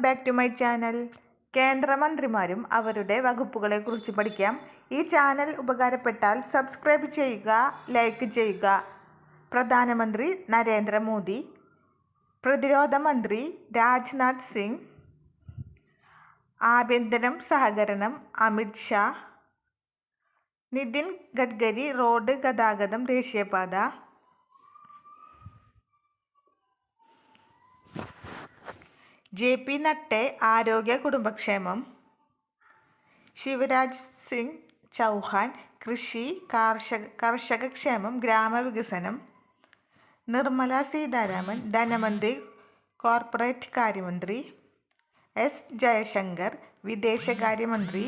Back to my channel. കേന്ദ്രമന്ത്രിമാരും അവരുടെ വകുപ്പുകളെക്കുറിച്ച് പഠിക്കാം. ഈ ചാനൽ ഉപകാരപ്പെട്ടാൽ സബ്സ്ക്രൈബ് ചെയ്യുക, ലൈക്ക് ചെയ്യുക. പ്രധാനമന്ത്രി നരേന്ദ്ര മോദി, പ്രതിരോധ മന്ത്രി രാജ്നാഥ് സിംഗ്, ആഭ്യന്തരം സഹകരണം അമിത് ഷാ, നിതിൻ ഗഡ്കരി റോഡ് ഗതാഗതം ദേശീയപാത, JP നഡ്ഡ ആരോഗ്യ കുടുംബക്ഷേമം, ശിവരാജ് സിംഗ് ചൗഹാൻ കൃഷി കർഷകക്ഷേമം ഗ്രാമവികസനം, നിർമ്മല സീതാരാമൻ ധനമന്ത്രി കോർപ്പറേറ്റ് കാര്യമന്ത്രി, S ജയശങ്കർ വിദേശകാര്യമന്ത്രി,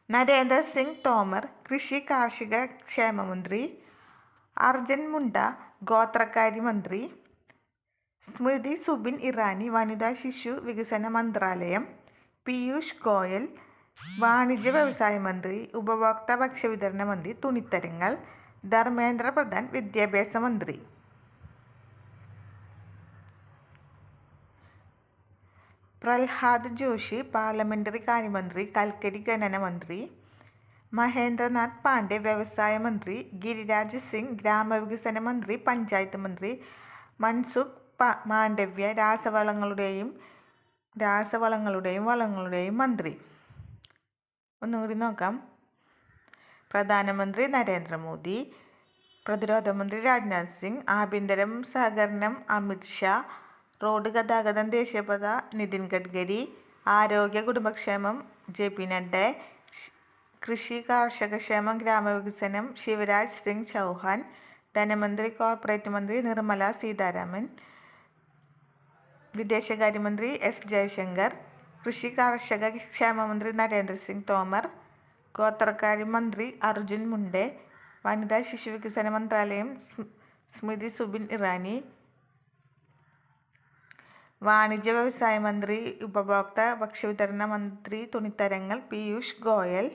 നരേന്ദ്ര സിംഗ് തോമർ കൃഷി കാർഷിക ക്ഷേമമന്ത്രി, അർജുൻ മുണ്ട ഗോത്രകാര്യമന്ത്രി, സ്മൃതി സുബിൻ ഇറാനി വനിതാ ശിശു വികസന മന്ത്രാലയം, പീയൂഷ് ഗോയൽ വാണിജ്യ വ്യവസായ മന്ത്രി, ഉപഭോക്തൃ ഭക്ഷ്യവിതരണ മന്ത്രി തുണിത്തരങ്ങൾ, ധർമ്മേന്ദ്ര പ്രധാൻ വിദ്യാഭ്യാസ മന്ത്രി. പ്രഹ്ലാദ് ജോഷി പാർലമെന്ററി കാര്യമന്ത്രി, കൽക്കരി ഖനന മന്ത്രി, മഹേന്ദ്രനാഥ് പാണ്ഡെ വ്യവസായ മന്ത്രി, ഗിരിരാജ് സിംഗ് ഗ്രാമവികസന മന്ത്രി പഞ്ചായത്ത് മന്ത്രി, മൻസുഖ് മാണ്ഡവ്യ രാസവളങ്ങളുടെയും വളങ്ങളുടെയും മന്ത്രി. ഒന്നുകൂടി നോക്കാം. പ്രധാനമന്ത്രി നരേന്ദ്രമോദി, പ്രതിരോധ മന്ത്രി രാജ്നാഥ് സിംഗ്, ആഭ്യന്തരം സഹകരണം അമിത് ഷാ, റോഡ് ഗതാഗതം ദേശീയപാത നിതിൻ ഗഡ്കരി, ആരോഗ്യ കുടുംബക്ഷേമം JP നഡ്ഡ, കൃഷി കർഷകക്ഷേമം ഗ്രാമവികസനം ശിവരാജ് സിംഗ് ചൗഹാൻ, ധനമന്ത്രി കോർപ്പറേറ്റ് മന്ത്രി നിർമ്മല സീതാരാമൻ, വിദേശകാര്യമന്ത്രി S ജയശങ്കർ, കൃഷി കർഷക ക്ഷേമമന്ത്രി നരേന്ദ്ര സിംഗ് തോമർ, ഗോത്രകാര്യ മന്ത്രി അർജുൻ മുണ്ട, വനിതാ ശിശു വികസന മന്ത്രാലയം സ്മൃതി സുബിൻ ഇറാനി, വാണിജ്യ വ്യവസായ മന്ത്രി ഉപഭോക്തൃ ഭക്ഷ്യവിതരണ മന്ത്രി തുണിത്തരങ്ങൾ പീയൂഷ് ഗോയൽ.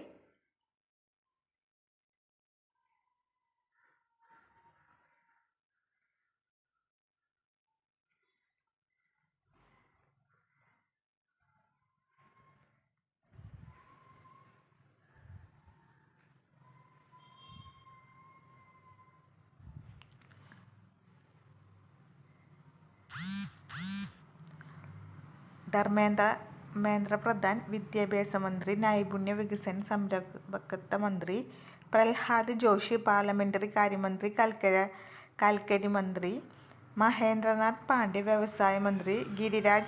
ധർമ്മേന്ദ്ര പ്രധാൻ വിദ്യാഭ്യാസ മന്ത്രി, നൈപുണ്യ വികസന സംരംഭകത്വ മന്ത്രി, പ്രഹ്ലാദ് ജോഷി പാർലമെന്ററി കാര്യമന്ത്രി, കൽക്കരി മന്ത്രി, മഹേന്ദ്രനാഥ് പാണ്ഡെ വ്യവസായ മന്ത്രി, ഗിരിരാജ്